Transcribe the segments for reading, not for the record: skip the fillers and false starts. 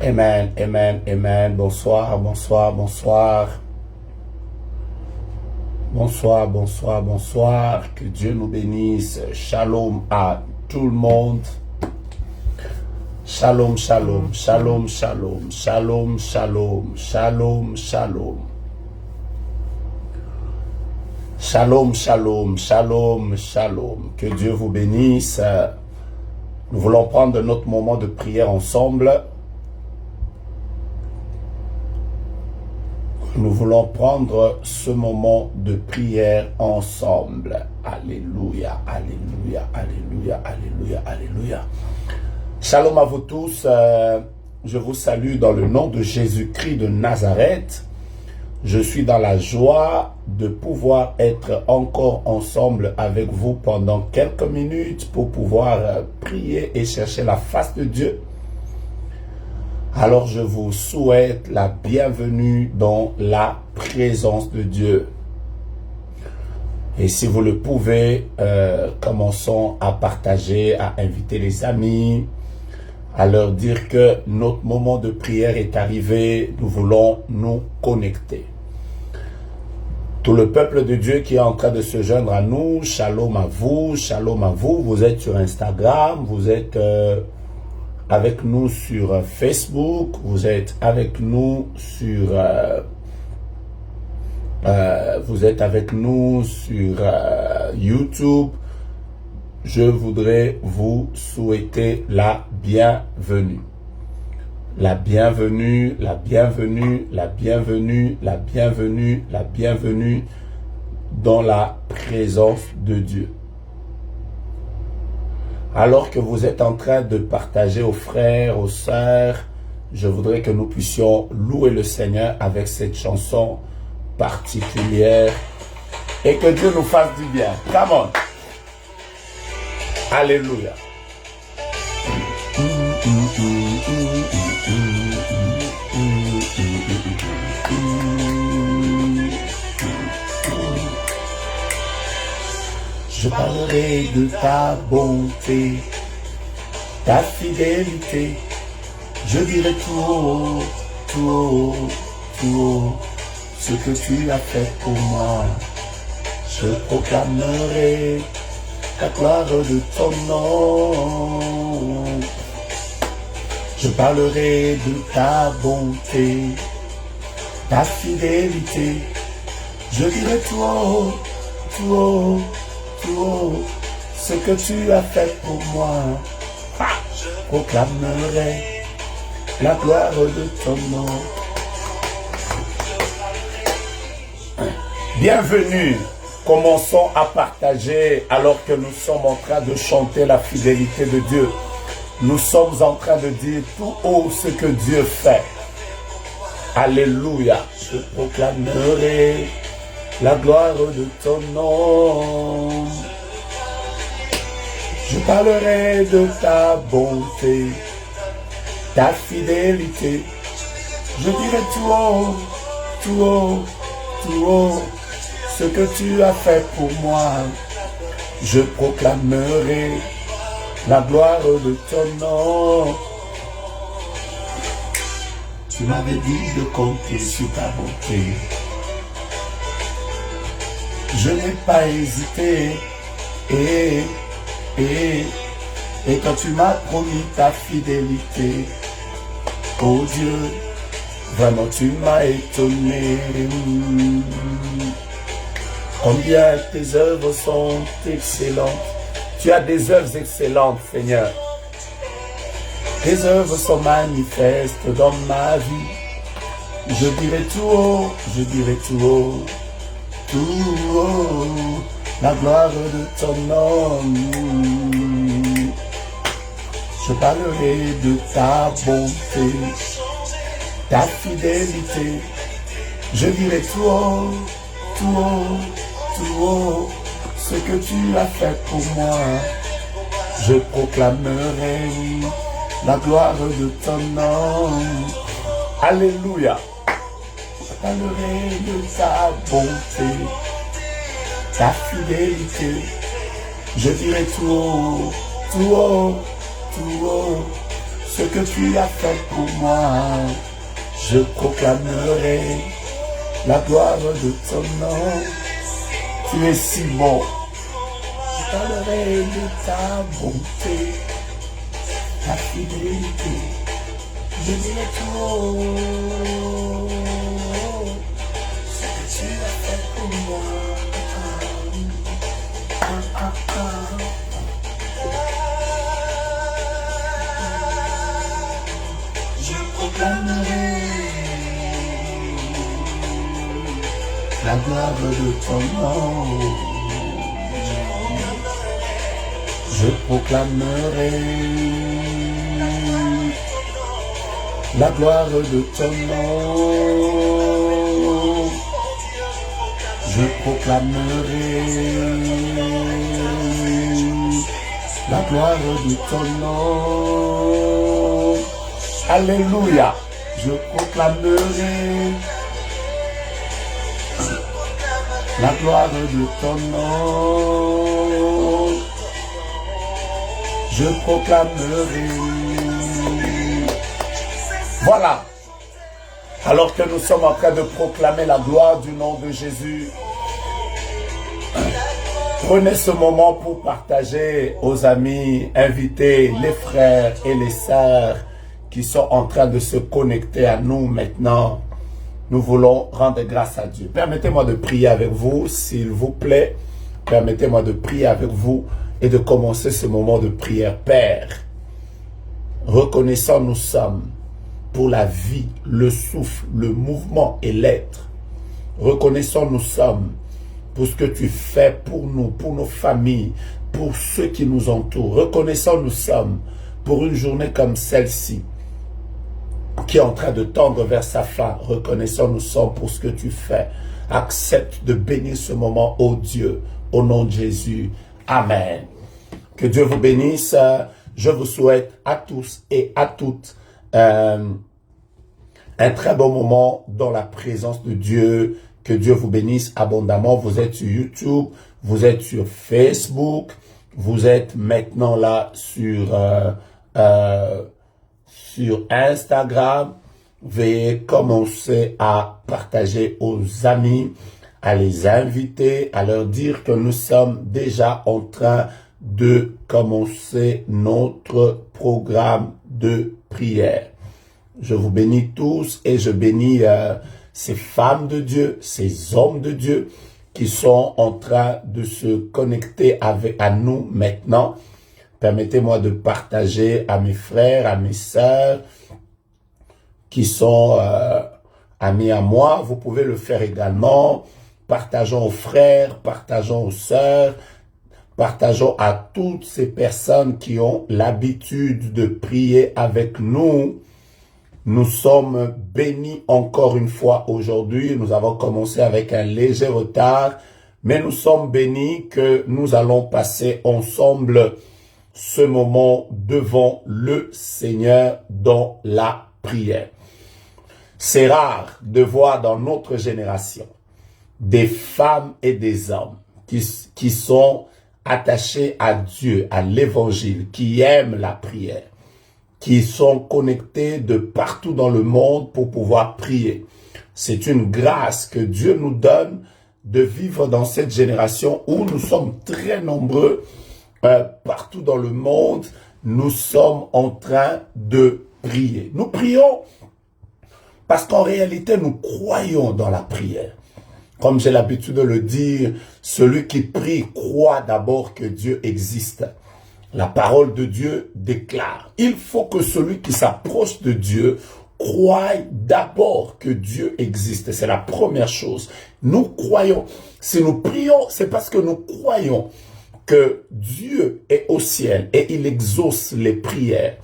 Amen, amen, amen. Bonsoir, bonsoir, bonsoir. Bonsoir, bonsoir, bonsoir. Que Dieu nous bénisse. Shalom à tout le monde. Shalom, shalom, shalom, shalom, shalom, shalom, shalom, shalom. Shalom, shalom, shalom, shalom. Que Dieu vous bénisse. Nous voulons prendre notre moment de prière ensemble. Nous voulons prendre ce moment de prière ensemble. Alléluia, alléluia, alléluia, alléluia, alléluia. Shalom à vous tous. Je vous salue dans le nom de Jésus-Christ de Nazareth. Je suis dans la joie de pouvoir être encore ensemble avec vous pendant quelques minutes pour pouvoir prier et chercher la face de Dieu. Alors je vous souhaite la bienvenue dans la présence de Dieu. Et si vous le pouvez, commençons à partager, à inviter les amis, à leur dire que notre moment de prière est arrivé, nous voulons nous connecter. Tout le peuple de Dieu qui est en train de se joindre à nous, shalom à vous, vous êtes sur Instagram, vous êtes avec nous sur Facebook, vous êtes avec nous sur YouTube. Je voudrais vous souhaiter la bienvenue. La bienvenue, la bienvenue, la bienvenue, la bienvenue, la bienvenue dans la présence de Dieu. Alors que vous êtes en train de partager aux frères, aux sœurs, je voudrais que nous puissions louer le Seigneur avec cette chanson particulière et que Dieu nous fasse du bien. Come on! Alléluia! Je parlerai de ta bonté, ta fidélité. Je dirai tout haut, tout haut, tout haut, ce que tu as fait pour moi. Je proclamerai la gloire de ton nom. Je parlerai de ta bonté, ta fidélité. Je dirai tout haut, tout haut, tout haut, ce que tu as fait pour moi. Je proclamerai la gloire de ton nom. Bienvenue. Commençons à partager alors que nous sommes en train de chanter la fidélité de Dieu. Nous sommes en train de dire tout haut ce que Dieu fait. Alléluia. Je proclamerai la gloire de ton nom. Je parlerai de ta bonté, ta fidélité. Je dirai tout haut, tout haut, tout haut, ce que tu as fait pour moi. Je proclamerai la gloire de ton nom. Tu m'avais dit de compter sur ta bonté. Je n'ai pas hésité. Et quand tu m'as promis ta fidélité, oh Dieu, vraiment tu m'as étonné. Combien tes œuvres sont excellentes. Tu as des œuvres excellentes, Seigneur. Tes œuvres sont manifestes dans ma vie. Je dirai tout haut, je dirai tout haut, tout haut, la gloire de ton nom. Je parlerai de ta bonté, ta fidélité. Je dirai tout haut, tout haut, tout haut, ce que tu as fait pour moi. Je proclamerai la gloire de ton nom. Alléluia. Je parlerai de ta bonté, ta fidélité. Je dirai tout haut, tout haut, tout haut, ce que tu as fait pour moi. Je proclamerai la gloire de ton nom. Tu es si bon. Je parlerai de ta bonté, ta fidélité. Je dirai tout ce que tu as fait pour moi. Je proclamerai la gloire de ton nom. Je proclamerai la gloire de ton nom. Je proclamerai la gloire de ton nom. Alléluia. Je proclamerai la gloire de ton nom. Je proclamerai. Voilà. Alors que nous sommes en train de proclamer la gloire du nom de Jésus, prenez ce moment pour partager aux amis, inviter les frères et les sœurs qui sont en train de se connecter à nous maintenant. Nous voulons rendre grâce à Dieu. Permettez-moi de prier avec vous, s'il vous plaît. Permettez-moi de prier avec vous et de commencer ce moment de prière. Père, reconnaissant nous sommes pour la vie, le souffle, le mouvement et l'être. Reconnaissant nous sommes pour ce que tu fais pour nous, pour nos familles, pour ceux qui nous entourent. Reconnaissant nous sommes pour une journée comme celle-ci, qui est en train de tendre vers sa fin. Reconnaissant nous sommes pour ce que tu fais. Accepte de bénir ce moment, ô Dieu, au nom de Jésus. Amen. Que Dieu vous bénisse. Je vous souhaite à tous et à toutes un très bon moment dans la présence de Dieu. Que Dieu vous bénisse abondamment. Vous êtes sur YouTube, vous êtes sur Facebook, vous êtes maintenant là sur Instagram. Veuillez commencer à partager aux amis, à les inviter, à leur dire que nous sommes déjà en train de commencer notre programme de prière. Je vous bénis tous et je bénis ces femmes de Dieu, ces hommes de Dieu qui sont en train de se connecter à nous maintenant. Permettez-moi de partager à mes frères, à mes sœurs qui sont amis à moi. Vous pouvez le faire également. Partageons aux frères, partageons aux sœurs, partageons à toutes ces personnes qui ont l'habitude de prier avec nous. Nous sommes bénis encore une fois aujourd'hui. Nous avons commencé avec un léger retard, mais nous sommes bénis que nous allons passer ensemble ce moment devant le Seigneur dans la prière. C'est rare de voir dans notre génération des femmes et des hommes qui sont attachés à Dieu, à l'évangile, qui aiment la prière, qui sont connectés de partout dans le monde pour pouvoir prier. C'est une grâce que Dieu nous donne de vivre dans cette génération où nous sommes très nombreux partout dans le monde. Nous sommes en train de prier. Nous prions parce qu'en réalité, nous croyons dans la prière. Comme j'ai l'habitude de le dire, celui qui prie croit d'abord que Dieu existe. La parole de Dieu déclare, il faut que celui qui s'approche de Dieu croie d'abord que Dieu existe. C'est la première chose. Nous croyons. Si nous prions, c'est parce que nous croyons que Dieu est au ciel et il exauce les prières.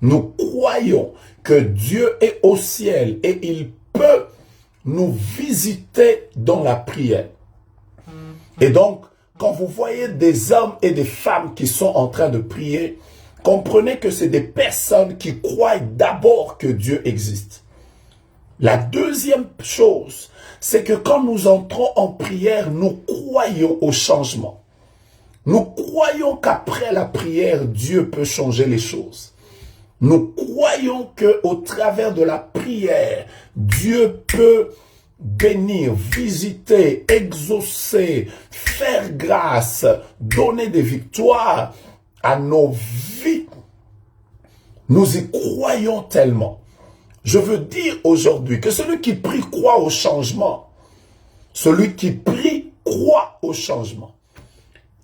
Nous croyons que Dieu est au ciel et il peut nous visiter dans la prière. Et donc, quand vous voyez des hommes et des femmes qui sont en train de prier, comprenez que c'est des personnes qui croient d'abord que Dieu existe. La deuxième chose, c'est que quand nous entrons en prière, nous croyons au changement. Nous croyons qu'après la prière, Dieu peut changer les choses. Nous croyons que au travers de la prière, Dieu peut bénir, visiter, exaucer, faire grâce, donner des victoires à nos vies. Nous y croyons tellement. Je veux dire aujourd'hui que celui qui prie croit au changement. Celui qui prie croit au changement.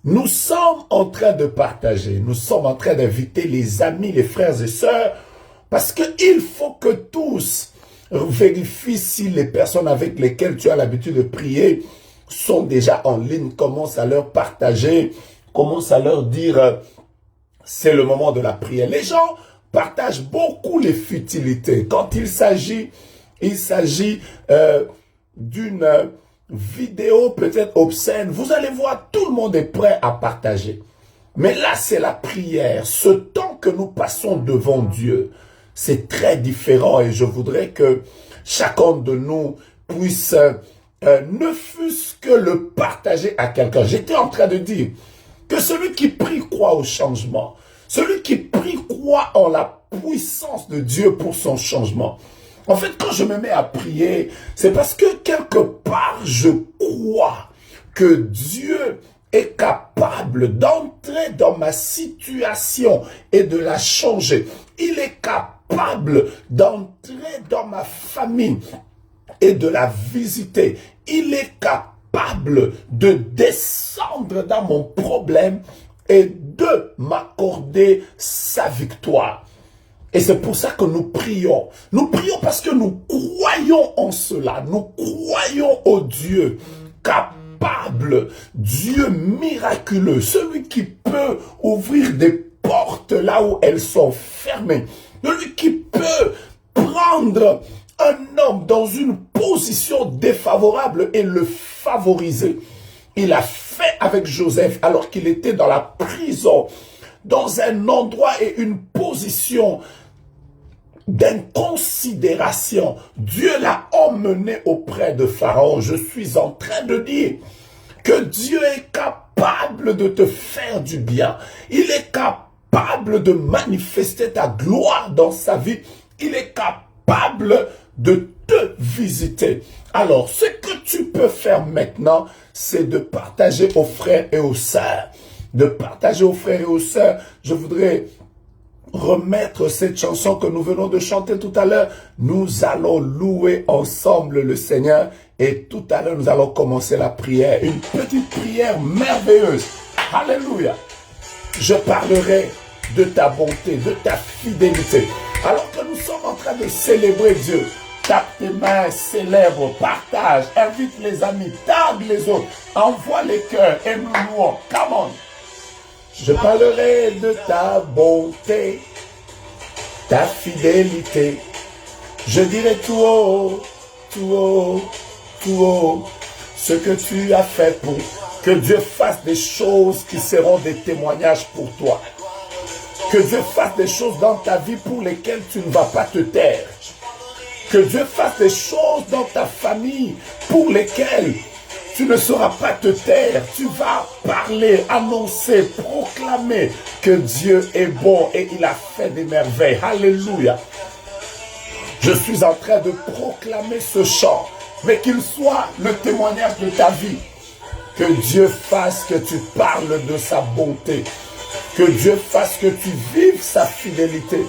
Nous sommes en train de partager, nous sommes en train d'inviter les amis, les frères et sœurs, parce qu'il faut que tous vérifient si les personnes avec lesquelles tu as l'habitude de prier sont déjà en ligne, commence à leur partager, commence à leur dire c'est le moment de la prière. Les gens partagent beaucoup les futilités. Quand il s'agit d'une vidéo peut-être obscène, vous allez voir, tout le monde est prêt à partager. Mais là, c'est la prière. Ce temps que nous passons devant Dieu, c'est très différent et je voudrais que chacun de nous puisse, ne fût-ce que le partager à quelqu'un. J'étais en train de dire que celui qui prie croit au changement. Celui qui prie croit en la puissance de Dieu pour son changement. En fait, quand je me mets à prier, c'est parce que quelque part, je crois que Dieu est capable d'entrer dans ma situation et de la changer. Il est capable d'entrer dans ma famille et de la visiter. Il est capable de descendre dans mon problème et de m'accorder sa victoire. Et c'est pour ça que nous prions. Nous prions parce que nous croyons en cela. Nous croyons au Dieu capable, Dieu miraculeux, celui qui peut ouvrir des portes là où elles sont fermées, celui qui peut prendre un homme dans une position défavorable et le favoriser. Il a fait avec Joseph alors qu'il était dans la prison, dans un endroit et une position d'inconsidération. Dieu l'a emmené auprès de Pharaon. Je suis en train de dire que Dieu est capable de te faire du bien. Il est capable de manifester ta gloire dans sa vie. Il est capable de te visiter. Alors, ce que tu peux faire maintenant, c'est de partager aux frères et aux sœurs. De partager aux frères et aux sœurs. Je voudrais remettre cette chanson que nous venons de chanter tout à l'heure. Nous allons louer ensemble le Seigneur et tout à l'heure nous allons commencer la prière. Une petite prière merveilleuse. Alléluia. Je parlerai de ta bonté, de ta fidélité. Alors que nous sommes en train de célébrer Dieu, tape tes mains, célèbre, partage, invite les amis, tag les autres, envoie les cœurs et nous louons. Come on. Je parlerai de ta bonté, ta fidélité. Je dirai tout haut, tout haut, tout haut, ce que tu as fait pour que Dieu fasse des choses qui seront des témoignages pour toi. Que Dieu fasse des choses dans ta vie pour lesquelles tu ne vas pas te taire. Que Dieu fasse des choses dans ta famille pour lesquelles tu ne sauras pas te taire. Tu vas parler, annoncer, proclamer que Dieu est bon et il a fait des merveilles. Alléluia. Je suis en train de proclamer ce chant, mais qu'il soit le témoignage de ta vie. Que Dieu fasse que tu parles de sa bonté. Que Dieu fasse que tu vives sa fidélité.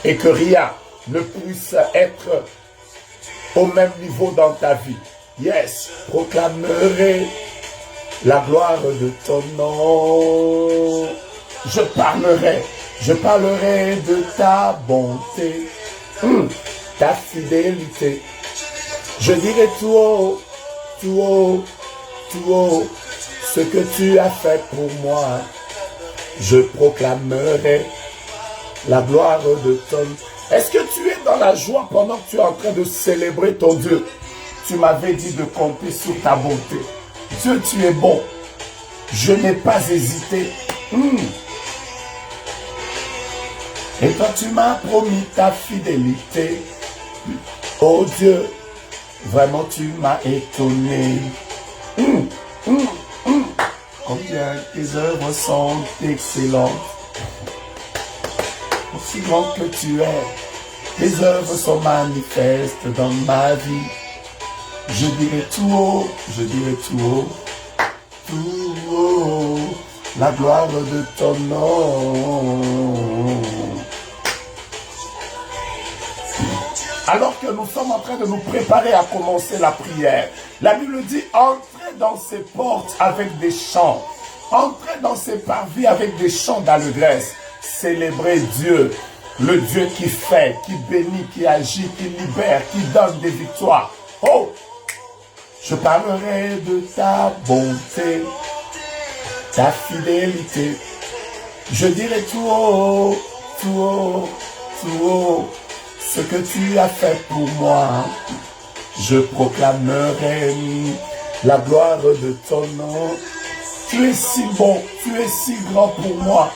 Et que rien ne puisse être au même niveau dans ta vie. Yes, proclamerai la gloire de ton nom. Je parlerai de ta bonté, ta fidélité. Je dirai tout haut, tout haut, tout haut, ce que tu as fait pour moi. Je proclamerai la gloire de ton nom. Est-ce que tu es dans la joie pendant que tu es en train de célébrer ton Dieu? Tu m'avais dit de compter sur ta bonté. Dieu, tu es bon. Je n'ai pas hésité. Et toi, tu m'as promis ta fidélité. Oh Dieu, vraiment tu m'as étonné. Combien tes œuvres sont excellentes. si grand que tu es. Tes œuvres sont manifestes dans ma vie. Je dirai tout haut, je dirai tout haut, la gloire de ton nom. Alors que nous sommes en train de nous préparer à commencer la prière, la Bible dit, entrez dans ses portes avec des chants, entrez dans ses parvis avec des chants d'allégresse, célébrez Dieu, le Dieu qui fait, qui bénit, qui agit, qui libère, qui donne des victoires. Oh, je parlerai de ta bonté, ta fidélité, je dirai tout haut, tout haut, tout haut, ce que tu as fait pour moi. Je proclamerai la gloire de ton nom. Tu es si bon, tu es si grand pour moi.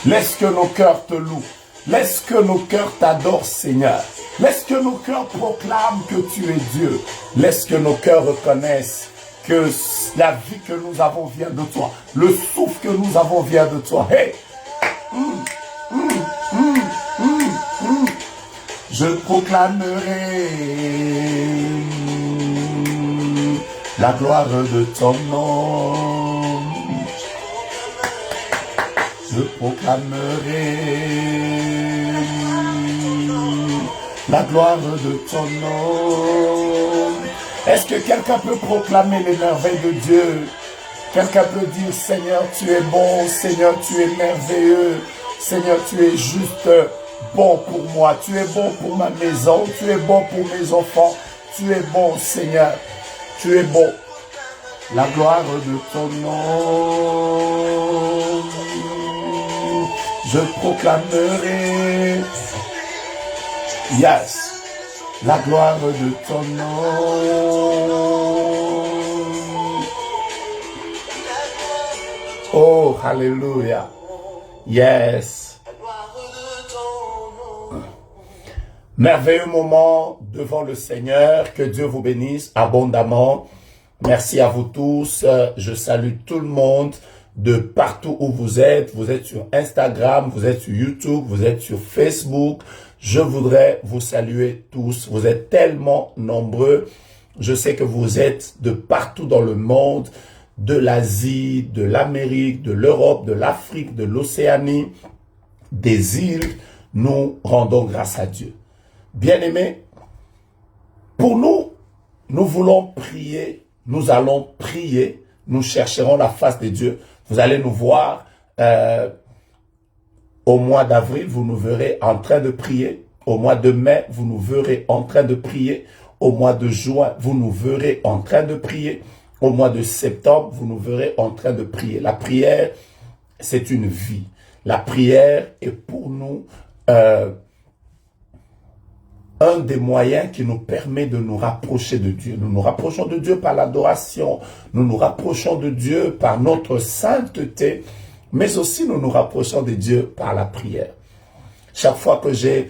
Laisse que nos cœurs te louent. Laisse que nos cœurs t'adorent, Seigneur. Laisse que nos cœurs proclament que tu es Dieu. Laisse que nos cœurs reconnaissent que la vie que nous avons vient de toi. Le souffle que nous avons vient de toi. Hey! Je proclamerai la gloire de ton nom. Je proclamerai la gloire de ton nom. Est-ce que quelqu'un peut proclamer les merveilles de Dieu? Quelqu'un peut dire, Seigneur, tu es bon, Seigneur, tu es merveilleux, Seigneur, tu es juste bon pour moi, tu es bon pour ma maison, tu es bon pour mes enfants, tu es bon, Seigneur, tu es bon. La gloire de ton nom, je proclamerai, yes, la gloire de ton nom. Oh, hallelujah, yes. Merveilleux moment devant le Seigneur, que Dieu vous bénisse abondamment. Merci à vous tous, je salue tout le monde de partout où vous êtes sur Instagram, vous êtes sur YouTube, vous êtes sur Facebook. Je voudrais vous saluer tous, vous êtes tellement nombreux, je sais que vous êtes de partout dans le monde, de l'Asie, de l'Amérique, de l'Europe, de l'Afrique, de l'Océanie, des îles, nous rendons grâce à Dieu. Bien-aimés, pour nous, nous voulons prier, nous allons prier, nous chercherons la face de Dieu. Vous allez nous voir au mois d'avril, vous nous verrez en train de prier. Au mois de mai, vous nous verrez en train de prier. Au mois de juin, vous nous verrez en train de prier. Au mois de septembre, vous nous verrez en train de prier. La prière, c'est une vie. La prière est pour nous un des moyens qui nous permet de nous rapprocher de Dieu. Nous nous rapprochons de Dieu par l'adoration, nous nous rapprochons de Dieu par notre sainteté, mais aussi nous nous rapprochons de Dieu par la prière. Chaque fois que j'ai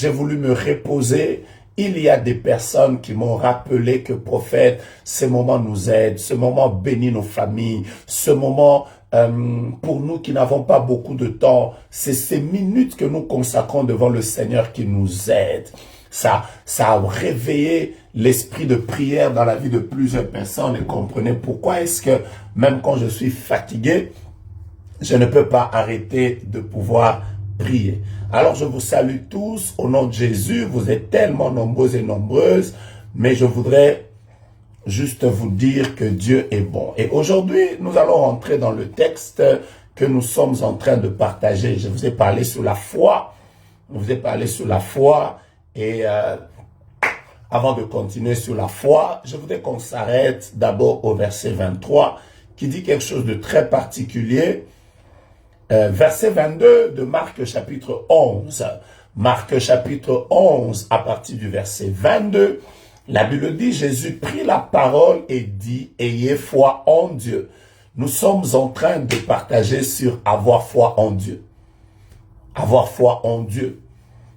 voulu me reposer, il y a des personnes qui m'ont rappelé que prophète, ce moment nous aide, ce moment bénit nos familles, ce moment pour nous qui n'avons pas beaucoup de temps, c'est ces minutes que nous consacrons devant le Seigneur qui nous aident. Ça a réveillé l'esprit de prière dans la vie de plusieurs personnes et comprenez pourquoi est-ce que même quand je suis fatigué, je ne peux pas arrêter de pouvoir prier. Alors je vous salue tous au nom de Jésus, vous êtes tellement nombreux et nombreuses, mais je voudrais juste vous dire que Dieu est bon. Et aujourd'hui, nous allons rentrer dans le texte que nous sommes en train de partager. Je vous ai parlé sur la foi. Je vous ai parlé sur la foi. Et avant de continuer sur la foi, je voudrais qu'on s'arrête d'abord au verset 23 qui dit quelque chose de très particulier. Verset 22 de Marc chapitre 11. Marc chapitre 11 à partir du verset 22. La Bible dit, Jésus prit la parole et dit, ayez foi en Dieu. Nous sommes en train de partager sur avoir foi en Dieu. Avoir foi en Dieu.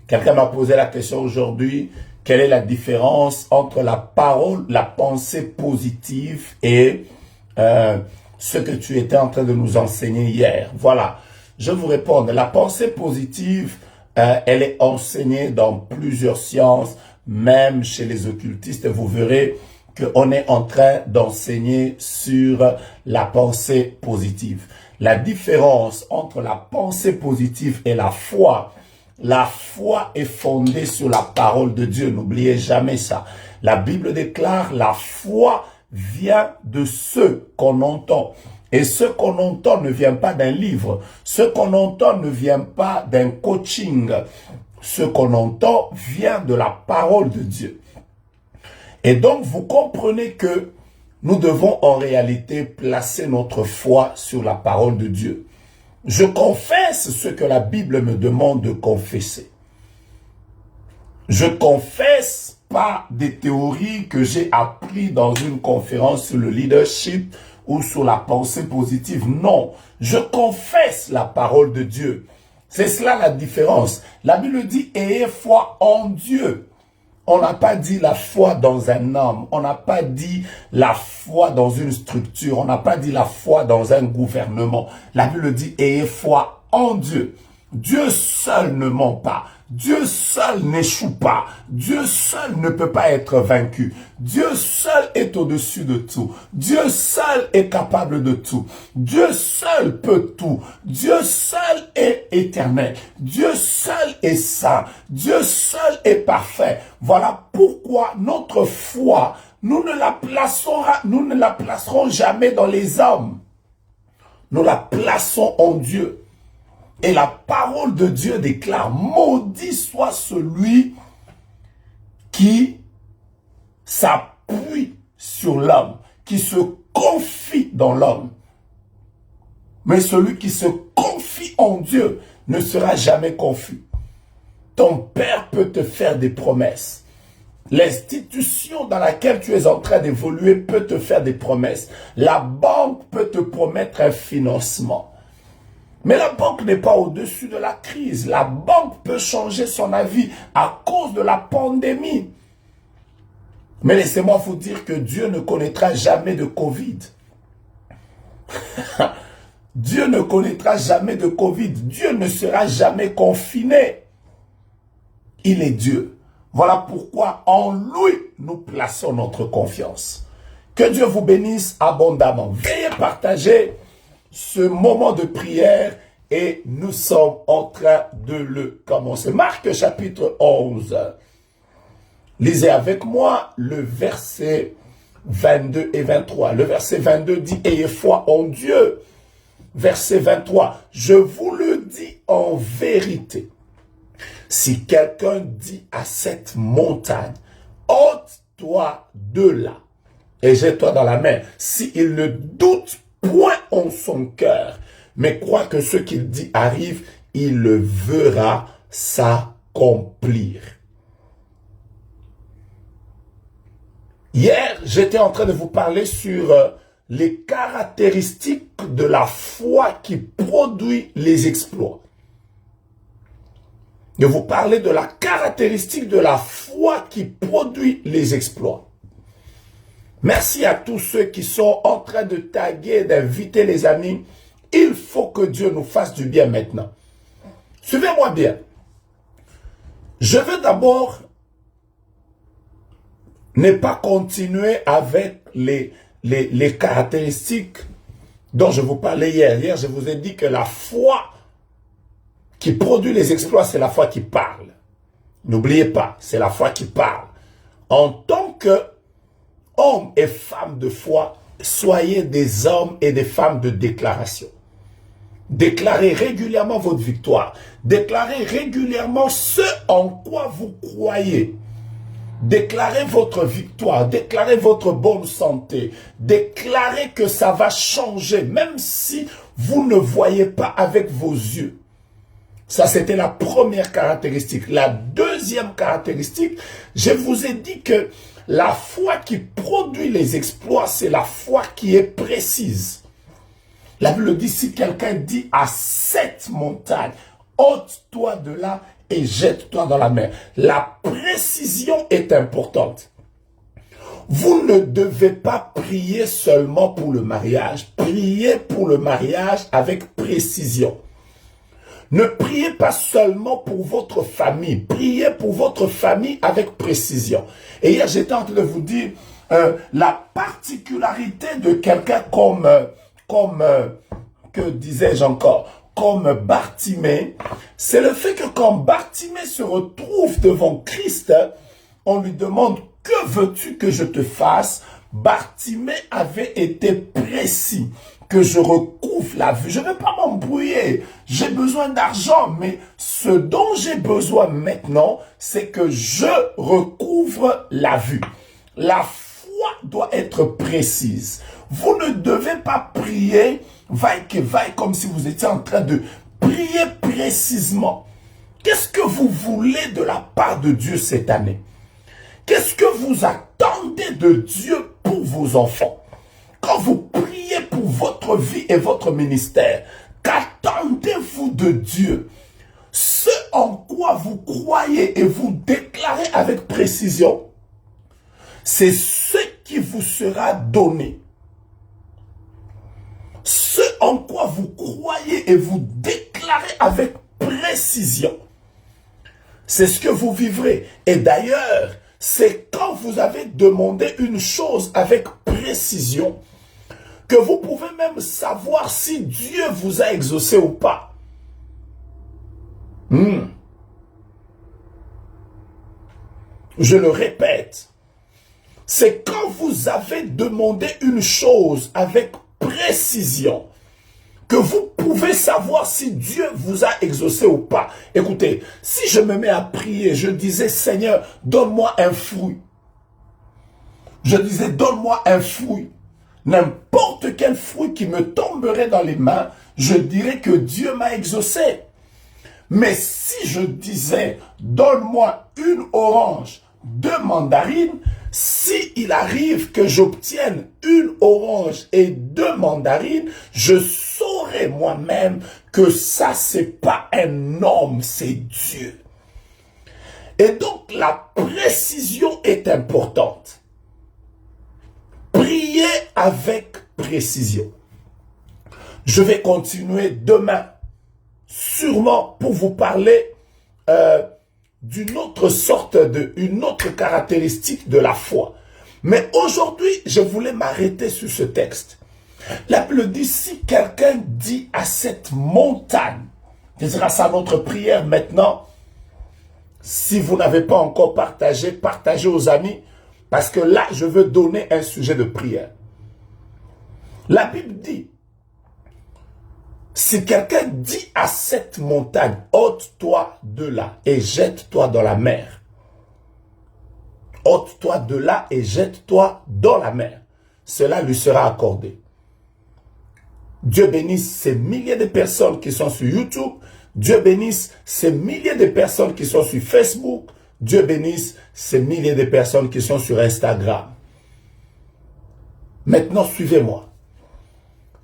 Quelqu'un m'a posé la question aujourd'hui, quelle est la différence entre la parole, la pensée positive et ce que tu étais en train de nous enseigner hier. Voilà. Je vous réponds, la pensée positive, elle est enseignée dans plusieurs sciences, même chez les occultistes. Vous verrez qu'on est en train d'enseigner sur la pensée positive. La différence entre la pensée positive et la foi est fondée sur la parole de Dieu. N'oubliez jamais ça. La Bible déclare la foi vient de ce qu'on entend. Et ce qu'on entend ne vient pas d'un livre. Ce qu'on entend ne vient pas d'un coaching. Ce qu'on entend vient de la parole de Dieu. Et donc, vous comprenez que nous devons en réalité placer notre foi sur la parole de Dieu. Je confesse ce que la Bible me demande de confesser. Je confesse pas des théories que j'ai apprises dans une conférence sur le leadership ou sur la pensée positive. Non, je confesse la parole de Dieu. C'est cela la différence. La Bible dit « ayez foi en Dieu ». On n'a pas dit la foi dans un homme, on n'a pas dit la foi dans une structure, on n'a pas dit la foi dans un gouvernement. La Bible dit « ayez foi en Dieu ». Dieu seul ne ment pas. Dieu seul n'échoue pas. Dieu seul ne peut pas être vaincu. Dieu seul est au-dessus de tout. Dieu seul est capable de tout. Dieu seul peut tout. Dieu seul est éternel. Dieu seul est saint. Dieu seul est parfait. Voilà pourquoi notre foi, nous ne la placerons jamais dans les hommes. Nous la plaçons en Dieu. Et la parole de Dieu déclare, maudit soit celui qui s'appuie sur l'homme, qui se confie dans l'homme. Mais celui qui se confie en Dieu ne sera jamais confus. Ton père peut te faire des promesses. L'institution dans laquelle tu es en train d'évoluer peut te faire des promesses. La banque peut te promettre un financement. Mais la banque n'est pas au-dessus de la crise. La banque peut changer son avis à cause de la pandémie. Mais laissez-moi vous dire que Dieu ne connaîtra jamais de Covid. Dieu ne connaîtra jamais de Covid. Dieu ne sera jamais confiné. Il est Dieu. Voilà pourquoi en lui, nous plaçons notre confiance. Que Dieu vous bénisse abondamment. Veuillez partager ce moment de prière et nous sommes en train de le commencer. Marc chapitre 11. Lisez avec moi le verset 22 et 23. Le verset 22 dit « Ayez foi en Dieu ». Verset 23. « Je vous le dis en vérité. Si quelqu'un dit à cette montagne, ôte-toi de là et jette-toi dans la mer, s'il ne doute point en son cœur, mais croit que ce qu'il dit arrive, il le verra s'accomplir. » Hier, j'étais en train de vous parler sur les caractéristiques de la foi qui produit les exploits. De vous parler de la caractéristique de la foi qui produit les exploits. Merci à tous ceux qui sont en train de taguer, d'inviter les amis. Il faut que Dieu nous fasse du bien maintenant. Suivez-moi bien. Je veux d'abord ne pas continuer avec les caractéristiques dont je vous parlais hier. Hier, je vous ai dit que la foi qui produit les exploits, c'est la foi qui parle. N'oubliez pas, c'est la foi qui parle. En tant que hommes et femmes de foi, soyez des hommes et des femmes de déclaration. Déclarez régulièrement votre victoire. Déclarez régulièrement ce en quoi vous croyez. Déclarez votre victoire. Déclarez votre bonne santé. Déclarez que ça va changer, même si vous ne voyez pas avec vos yeux. Ça, c'était la première caractéristique. La deuxième caractéristique, je vous ai dit que la foi qui produit les exploits, c'est la foi qui est précise. La Bible dit, si quelqu'un dit à cette montagne, ôte-toi de là et jette-toi dans la mer. La précision est importante. Vous ne devez pas prier seulement pour le mariage. Priez pour le mariage avec précision. Ne priez pas seulement pour votre famille. Priez pour votre famille avec précision. Et hier, j'étais en train de vous dire la particularité de quelqu'un que disais-je encore, comme Bartimée, c'est le fait que quand Bartimée se retrouve devant Christ, on lui demande « Que veux-tu que je te fasse ?» Bartimée avait été précis, que je recouvre la vue. Je ne vais pas m'embrouiller, j'ai besoin d'argent, mais ce dont j'ai besoin maintenant, c'est que je recouvre la vue. La foi doit être précise. Vous ne devez pas prier vaille que vaille comme si vous étiez en train de prier précisément. Qu'est-ce que vous voulez de la part de Dieu cette année? Qu'est-ce que vous attendez de Dieu pour vos enfants? Quand vous priez pour votre vie et votre ministère, qu'attendez-vous de Dieu? Ce en quoi vous croyez et vous déclarez avec précision, c'est ce qui vous sera donné. Ce en quoi vous croyez et vous déclarez avec précision, c'est ce que vous vivrez. Et d'ailleurs, c'est quand vous avez demandé une chose avec précision que vous pouvez même savoir si Dieu vous a exaucé ou pas. Je le répète, c'est quand vous avez demandé une chose avec précision que vous pouvez savoir si Dieu vous a exaucé ou pas. Écoutez, si je me mets à prier, je disais, Seigneur, donne-moi un fruit. Je disais, donne-moi un fruit. N'importe quel fruit qui me tomberait dans les mains, je dirais que Dieu m'a exaucé. Mais si je disais, donne-moi une orange, 2 mandarines, si il arrive que j'obtienne une orange et 2 mandarines, je saurais moi-même que ça, c'est pas un homme, c'est Dieu. Et donc, la précision est importante. Priez avec précision. Je vais continuer demain, sûrement pour vous parler d'une autre sorte une autre caractéristique de la foi. Mais aujourd'hui, je voulais m'arrêter sur ce texte. La Bible dit, si quelqu'un dit à cette montagne, ce sera ça notre prière maintenant. Si vous n'avez pas encore partagé, partagez aux amis, parce que là, je veux donner un sujet de prière. La Bible dit, si quelqu'un dit à cette montagne, ôte-toi de là et jette-toi dans la mer. Ôte-toi de là et jette-toi dans la mer. Cela lui sera accordé. Dieu bénisse ces milliers de personnes qui sont sur YouTube. Dieu bénisse ces milliers de personnes qui sont sur Facebook. Dieu bénisse ces milliers de personnes qui sont sur Instagram. Maintenant, suivez-moi.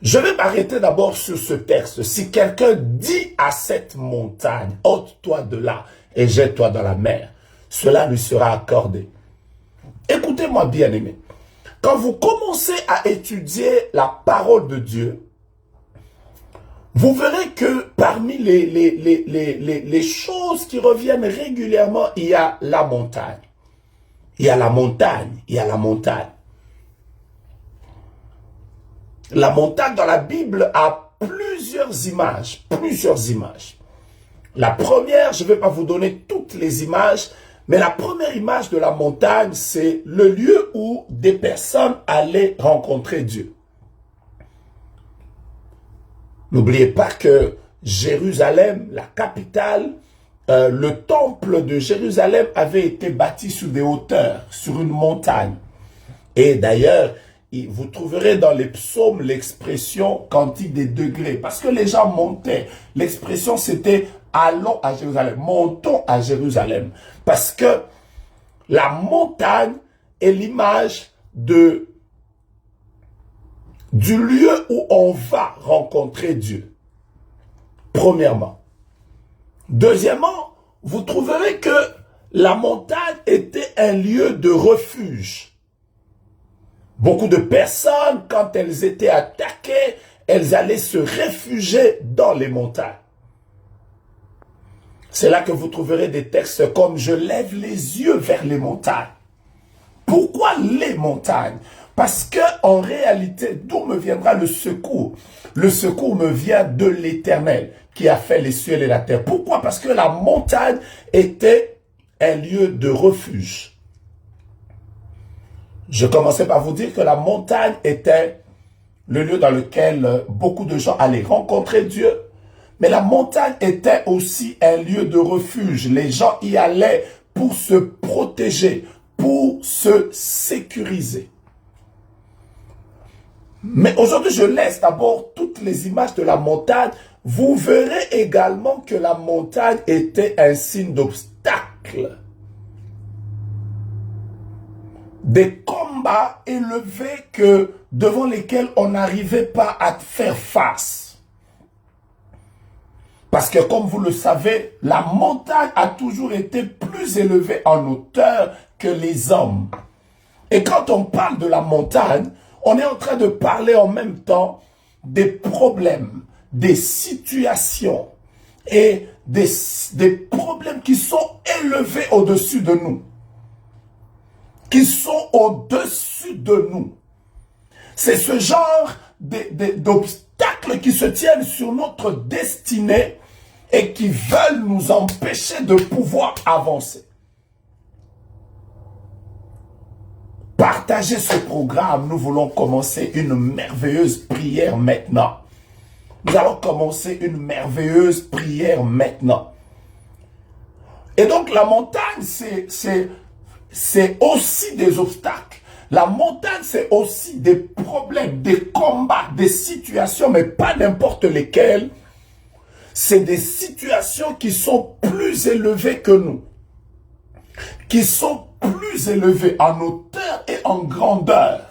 Je vais m'arrêter d'abord sur ce texte. Si quelqu'un dit à cette montagne, ôte-toi de là et jette-toi dans la mer, cela lui sera accordé. Écoutez-moi bien aimé. Quand vous commencez à étudier la parole de Dieu, vous verrez que parmi les choses qui reviennent régulièrement, il y a la montagne. Il y a la montagne, il y a la montagne. La montagne dans la Bible a plusieurs images, La première, je ne vais pas vous donner toutes les images, mais la première image de la montagne, c'est le lieu où des personnes allaient rencontrer Dieu. N'oubliez pas que Jérusalem, la capitale, le temple de Jérusalem avait été bâti sur des hauteurs, sur une montagne. Et d'ailleurs, vous trouverez dans les psaumes l'expression cantique des degrés. Parce que les gens montaient. L'expression c'était allons à Jérusalem. Montons à Jérusalem. Parce que la montagne est l'image du lieu où on va rencontrer Dieu. Premièrement. Deuxièmement, vous trouverez que la montagne était un lieu de refuge. Beaucoup de personnes, quand elles étaient attaquées, elles allaient se réfugier dans les montagnes. C'est là que vous trouverez des textes comme « Je lève les yeux vers les montagnes ». Pourquoi les montagnes? Parce que en réalité, d'où me viendra le secours? Le secours me vient de l'Éternel qui a fait les cieux et la terre. Pourquoi? Parce que la montagne était un lieu de refuge. Je commençais par vous dire que la montagne était le lieu dans lequel beaucoup de gens allaient rencontrer Dieu. Mais la montagne était aussi un lieu de refuge. Les gens y allaient pour se protéger, pour se sécuriser. Mais aujourd'hui, je laisse d'abord toutes les images de la montagne. Vous verrez également que la montagne était un signe d'obstacle. Des combats élevés devant lesquels on n'arrivait pas à faire face. Parce que comme vous le savez, la montagne a toujours été plus élevée en hauteur que les hommes. Et quand on parle de la montagne, on est en train de parler en même temps des problèmes, des situations et des problèmes qui sont élevés au-dessus de nous. Qui sont au-dessus de nous. C'est ce genre d'obstacles qui se tiennent sur notre destinée et qui veulent nous empêcher de pouvoir avancer. Partagez ce programme. Nous voulons commencer une merveilleuse prière maintenant. Nous allons commencer une merveilleuse prière maintenant. Et donc la montagne, c'est aussi des obstacles. La montagne, c'est aussi des problèmes, des combats, des situations, mais pas n'importe lesquelles. C'est des situations qui sont plus élevées que nous. Qui sont plus élevées en hauteur et en grandeur.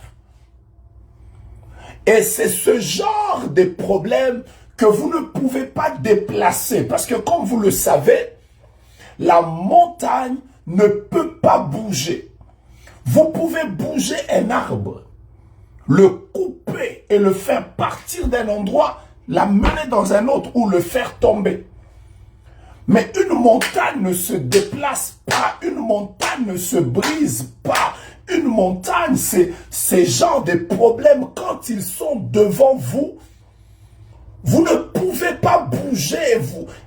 Et c'est ce genre de problèmes que vous ne pouvez pas déplacer. Parce que comme vous le savez, la montagne ne peut pas bouger. Vous pouvez bouger un arbre, le couper et le faire partir d'un endroit, l'amener dans un autre ou le faire tomber. Mais une montagne ne se déplace pas, une montagne ne se brise pas. Une montagne, c'est ces genres de problèmes quand ils sont devant vous. Vous ne pouvez pas bouger,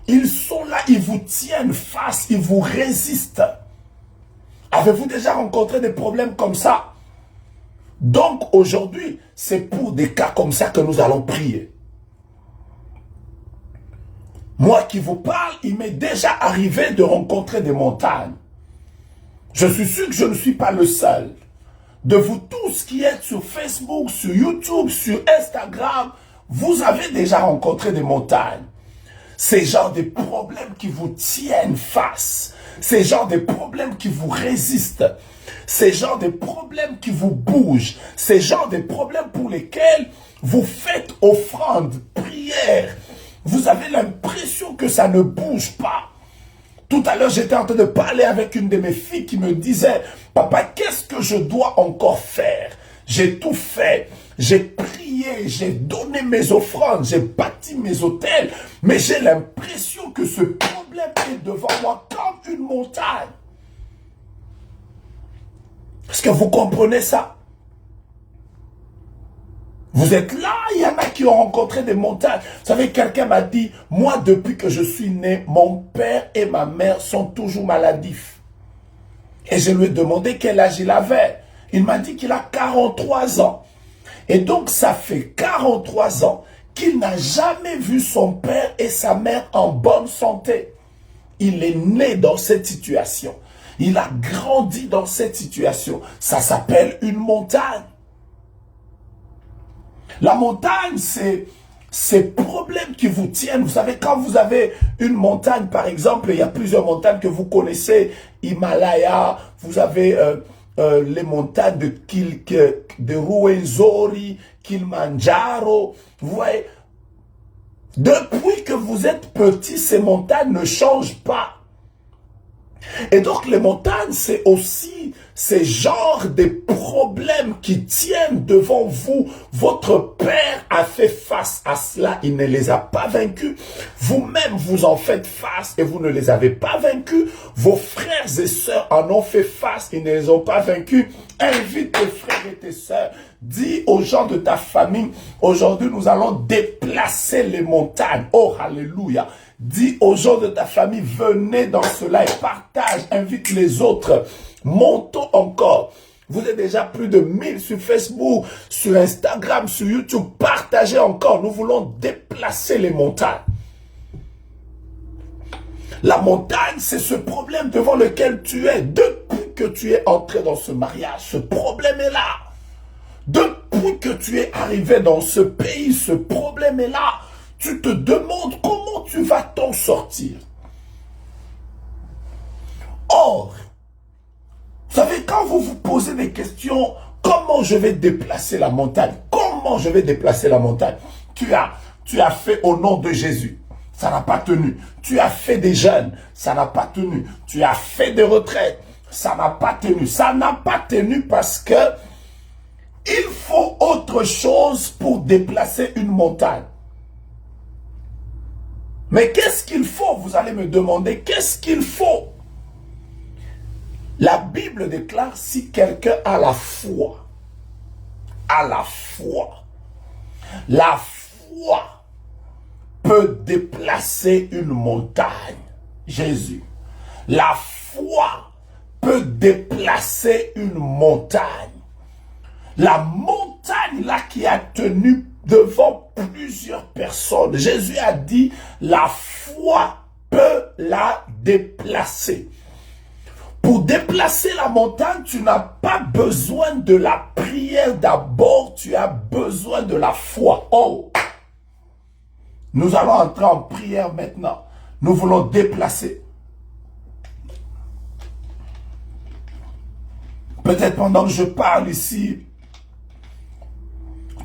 ils sont là, ils vous tiennent face, ils vous résistent. Avez-vous déjà rencontré des problèmes comme ça? Donc aujourd'hui, c'est pour des cas comme ça que nous allons prier. Moi qui vous parle, il m'est déjà arrivé de rencontrer des montagnes. Je suis sûr que je ne suis pas le seul. De vous tous qui êtes sur Facebook, sur YouTube, sur Instagram, vous avez déjà rencontré des montagnes. Ces genres de problèmes qui vous tiennent face. Ces genres de problèmes qui vous résistent. Ces genres de problèmes qui vous bougent. Ces genres de problèmes pour lesquels vous faites offrande, prière. Vous avez l'impression que ça ne bouge pas. Tout à l'heure, j'étais en train de parler avec une de mes filles qui me disait « Papa, qu'est-ce que je dois encore faire? J'ai tout fait. J'ai prié, j'ai donné mes offrandes, j'ai bâti mes hôtels, mais j'ai l'impression que ce problème est devant moi comme une montagne. » Est-ce que vous comprenez ça? Vous êtes là, il y en a qui ont rencontré des montagnes. Vous savez, quelqu'un m'a dit, moi, depuis que je suis né, mon père et ma mère sont toujours maladifs. Et je lui ai demandé quel âge il avait. Il m'a dit qu'il a 43 ans. Et donc, ça fait 43 ans qu'il n'a jamais vu son père et sa mère en bonne santé. Il est né dans cette situation. Il a grandi dans cette situation. Ça s'appelle une montagne. La montagne, c'est ces problèmes qui vous tiennent. Vous savez, quand vous avez une montagne, par exemple, il y a plusieurs montagnes que vous connaissez. Himalaya, vous avez les montagnes de Ruwenzori, Kilimanjaro. Vous voyez, depuis que vous êtes petit, ces montagnes ne changent pas. Et donc les montagnes, c'est aussi ces genres de problèmes qui tiennent devant vous. Votre Père a fait face à cela, il ne les a pas vaincus. Vous-même, vous en faites face et vous ne les avez pas vaincus. Vos frères et sœurs en ont fait face, ils ne les ont pas vaincus. Invite tes frères et tes sœurs. Dis aux gens de ta famille, aujourd'hui nous allons déplacer les montagnes. Oh, alléluia. Dis aux gens de ta famille, venez dans cela et partage, invite les autres. Montons encore. Vous êtes déjà plus de 1000 sur Facebook, sur Instagram, sur YouTube. Partagez encore. Nous voulons déplacer les montagnes. La montagne, c'est ce problème devant lequel tu es. Depuis que tu es entré dans ce mariage, ce problème est là. Depuis que tu es arrivé dans ce pays, ce problème est là. Tu te demandes comment tu vas t'en sortir. Or, vous savez, quand vous vous posez des questions, comment je vais déplacer la montagne? Comment je vais déplacer la montagne? Tu as fait au nom de Jésus. Ça n'a pas tenu. Tu as fait des jeûnes. Ça n'a pas tenu. Tu as fait des retraites. Ça n'a pas tenu. Ça n'a pas tenu parce que il faut autre chose pour déplacer une montagne. Mais qu'est-ce qu'il faut? Vous allez me demander, qu'est-ce qu'il faut? La Bible déclare, si quelqu'un a la foi, la foi peut déplacer une montagne. Jésus. La foi peut déplacer une montagne. La montagne là qui a tenu devant plusieurs personnes. Jésus a dit, la foi peut la déplacer. Pour déplacer la montagne, tu n'as pas besoin de la prière d'abord, tu as besoin de la foi. Oh! Nous allons entrer en prière maintenant. Nous voulons déplacer. Peut-être pendant que je parle ici,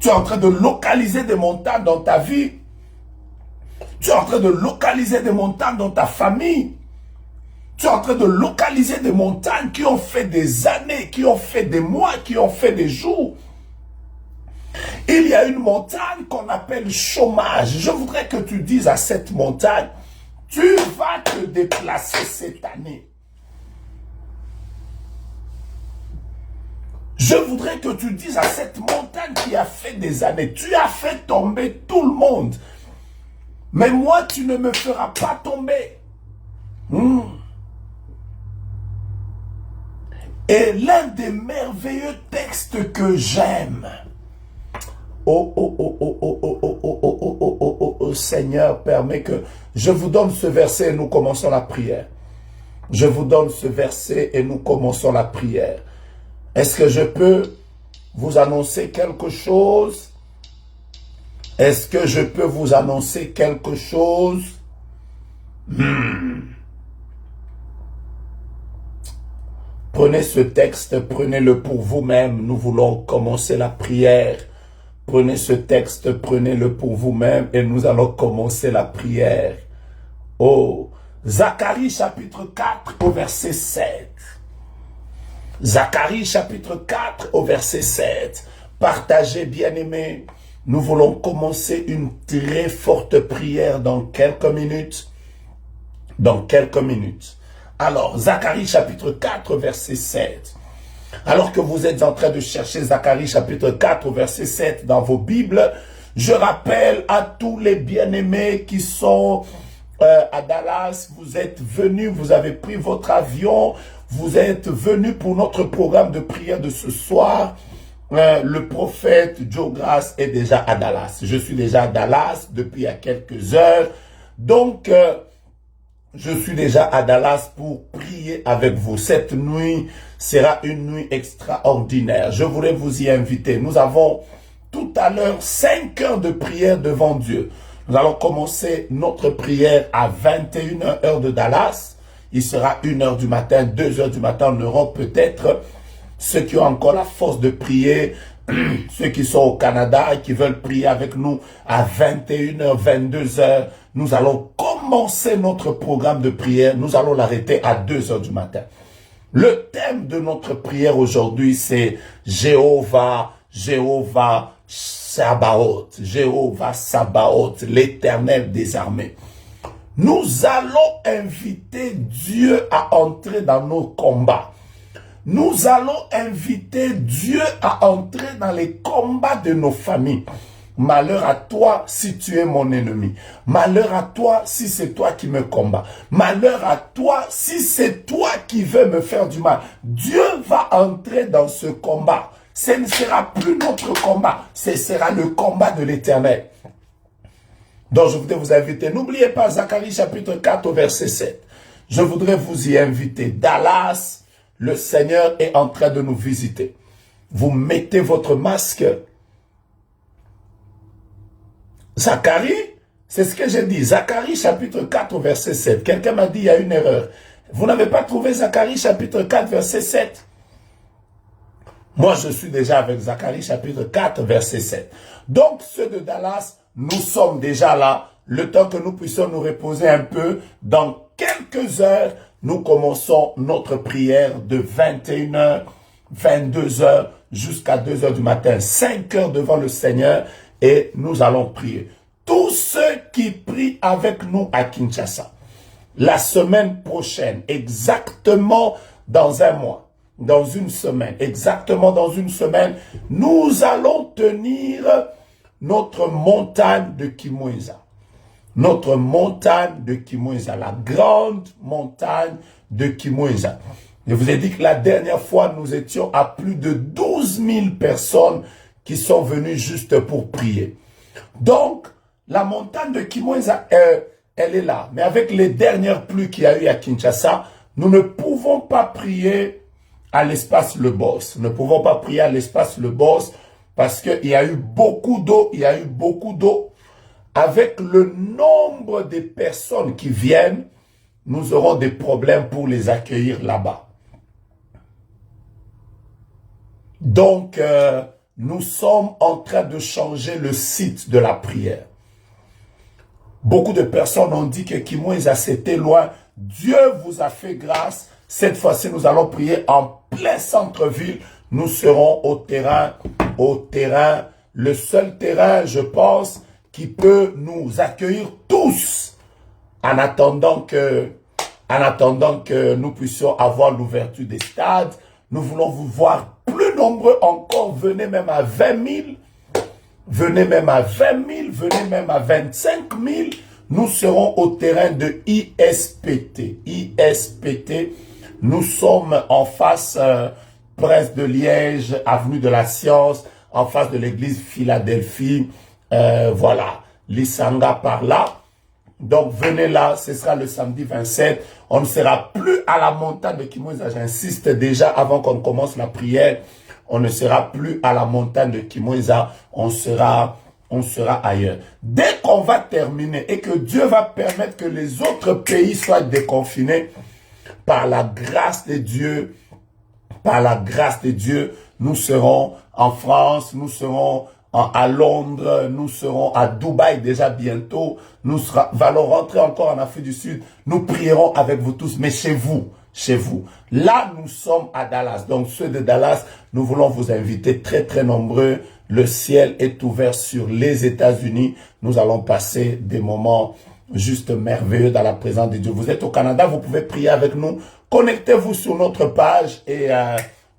tu es en train de localiser des montagnes dans ta vie. Tu es en train de localiser des montagnes dans ta famille. Tu es en train de localiser des montagnes qui ont fait des années, qui ont fait des mois, qui ont fait des jours. Il y a une montagne qu'on appelle chômage. Je voudrais que tu dises à cette montagne, tu vas te déplacer cette année. Je voudrais que tu dises à cette montagne qui a fait des années, tu as fait tomber tout le monde. Mais moi, tu ne me feras pas tomber. Et l'un des merveilleux textes que j'aime. Seigneur, permets que je vous donne ce verset et nous commençons la prière. Je vous donne ce verset et nous commençons la prière. Est-ce que je peux vous annoncer quelque chose? Est-ce que je peux vous annoncer quelque chose? Prenez ce texte, prenez-le pour vous-même. Nous voulons commencer la prière. Prenez ce texte, prenez-le pour vous-même et nous allons commencer la prière. Oh, Zacharie chapitre 4 au verset 7. Zacharie chapitre 4 au verset 7. Partagez, bien-aimés. Nous voulons commencer une très forte prière dans quelques minutes. Dans quelques minutes. Alors, Zacharie chapitre 4 verset 7. Alors que vous êtes en train de chercher Zacharie chapitre 4 verset 7 dans vos Bibles, je rappelle à tous les bien-aimés qui sont à Dallas, vous êtes venus, vous avez pris votre avion, vous êtes venus pour notre programme de prière de ce soir. Le prophète Joe Grace est déjà à Dallas. Je suis déjà à Dallas depuis il y a quelques heures. Donc, je suis déjà à Dallas pour prier avec vous. Cette nuit sera une nuit extraordinaire. Je voudrais vous y inviter. Nous avons tout à l'heure 5 heures de prière devant Dieu. Nous allons commencer notre prière à 21h heure de Dallas. Il sera 1h du matin, 2h du matin en Europe peut-être. Ceux qui ont encore la force de prier ceux qui sont au Canada et qui veulent prier avec nous à 21h, 22h, nous allons commencer notre programme de prière. Nous allons l'arrêter à 2h du matin. Le thème de notre prière aujourd'hui, c'est Jéhovah, Jéhovah Sabaoth, Jéhovah Sabaoth, l'Éternel des armées. Nous allons inviter Dieu à entrer dans nos combats. Nous allons inviter Dieu à entrer dans les combats de nos familles. Malheur à toi si tu es mon ennemi. Malheur à toi si c'est toi qui me combats. Malheur à toi si c'est toi qui veux me faire du mal. Dieu va entrer dans ce combat. Ce ne sera plus notre combat. Ce sera le combat de l'Éternel. Donc je voudrais vous inviter. N'oubliez pas Zacharie chapitre 4 au verset 7. Je voudrais vous y inviter. Dallas, le Seigneur est en train de nous visiter. Vous mettez votre masque. Zacharie, c'est ce que j'ai dit. Zacharie chapitre 4 verset 7. Quelqu'un m'a dit il y a une erreur. Vous n'avez pas trouvé Zacharie chapitre 4 verset 7? Moi je suis déjà avec Zacharie chapitre 4 verset 7. Donc ceux de Dallas, nous sommes déjà là. Le temps que nous puissions nous reposer un peu, dans quelques heures, nous commençons notre prière de 21h, 22h jusqu'à 2h du matin. 5 heures devant le Seigneur et nous allons prier. Tous ceux qui prient avec nous à Kinshasa, la semaine prochaine, exactement dans un mois, dans une semaine, exactement dans une semaine, nous allons tenir notre montagne de Kimweza. Notre montagne de Kimweza, la grande montagne de Kimweza. Je vous ai dit que la dernière fois, nous étions à plus de 12 000 personnes qui sont venues juste pour prier. Donc, la montagne de Kimweza, elle est là. Mais avec les dernières pluies qu'il y a eu à Kinshasa, nous ne pouvons pas prier à l'espace Le Boss. Nous ne pouvons pas prier à l'espace Le Boss parce qu'il y a eu beaucoup d'eau, il y a eu beaucoup d'eau. Avec le nombre de personnes qui viennent, nous aurons des problèmes pour les accueillir là-bas. Donc, nous sommes en train de changer le site de la prière. Beaucoup de personnes ont dit que Kimweza c'était loin. Dieu vous a fait grâce. Cette fois-ci, nous allons prier en plein centre-ville. Nous serons au terrain, le seul terrain, je pense, qui peut nous accueillir tous en attendant que nous puissions avoir l'ouverture des stades. Nous voulons vous voir plus nombreux encore. Venez même à 20 000. Venez même à 20 000. Venez même à 25 000. Nous serons au terrain de ISPT. ISPT. Nous sommes en face Prince de Liège, avenue de la Science, en face de l'église Philadelphie. Voilà, l'Isanga par là. Donc venez là, ce sera le samedi 27. On ne sera plus à la montagne de Kimweza. J'insiste déjà avant qu'on commence la prière. On ne sera plus à la montagne de Kimweza. On sera ailleurs. Dès qu'on va terminer et que Dieu va permettre que les autres pays soient déconfinés, par la grâce de Dieu, nous serons en France, nous serons à Londres, nous serons à Dubaï déjà bientôt, nous allons rentrer encore en Afrique du Sud, nous prierons avec vous tous, mais chez vous. Là, nous sommes à Dallas, donc ceux de Dallas, nous voulons vous inviter très nombreux. Le ciel est ouvert sur les États-Unis, nous allons passer des moments juste merveilleux dans la présence de Dieu. Vous êtes au Canada, vous pouvez prier avec nous, connectez-vous sur notre page et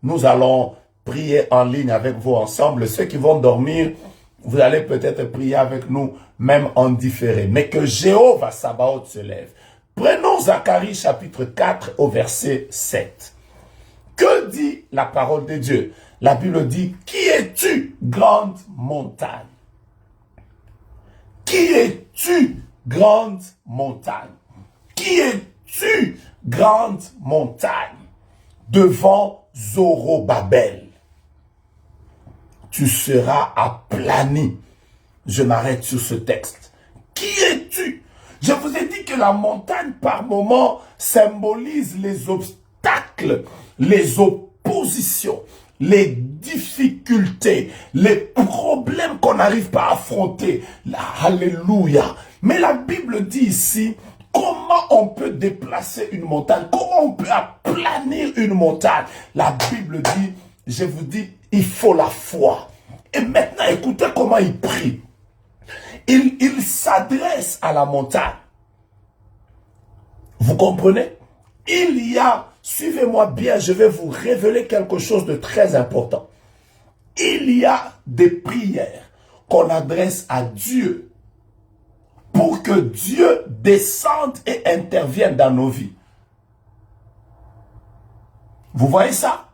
nous allons prier en ligne avec vous ensemble. Ceux qui vont dormir, vous allez peut-être prier avec nous, même en différé. Mais que Jéhovah Sabaoth se lève. Prenons Zacharie chapitre 4 au verset 7. Que dit la parole de Dieu? La Bible dit, qui es-tu, grande montagne? Qui es-tu, grande montagne? Qui es-tu, grande montagne? Devant Zorobabel, tu seras aplani. Je m'arrête sur ce texte. Qui es-tu? Je vous ai dit que la montagne, par moment, symbolise les obstacles, les oppositions, les difficultés, les problèmes qu'on n'arrive pas à affronter. Alléluia. Mais la Bible dit ici, comment on peut déplacer une montagne? Comment on peut aplanir une montagne? La Bible dit, je vous dis, il faut la foi. Et maintenant, écoutez comment il prie. Il s'adresse à la montagne. Vous comprenez? Il y a, suivez-moi bien, je vais vous révéler quelque chose de très important. Il y a des prières qu'on adresse à Dieu pour que Dieu descende et intervienne dans nos vies. Vous voyez ça?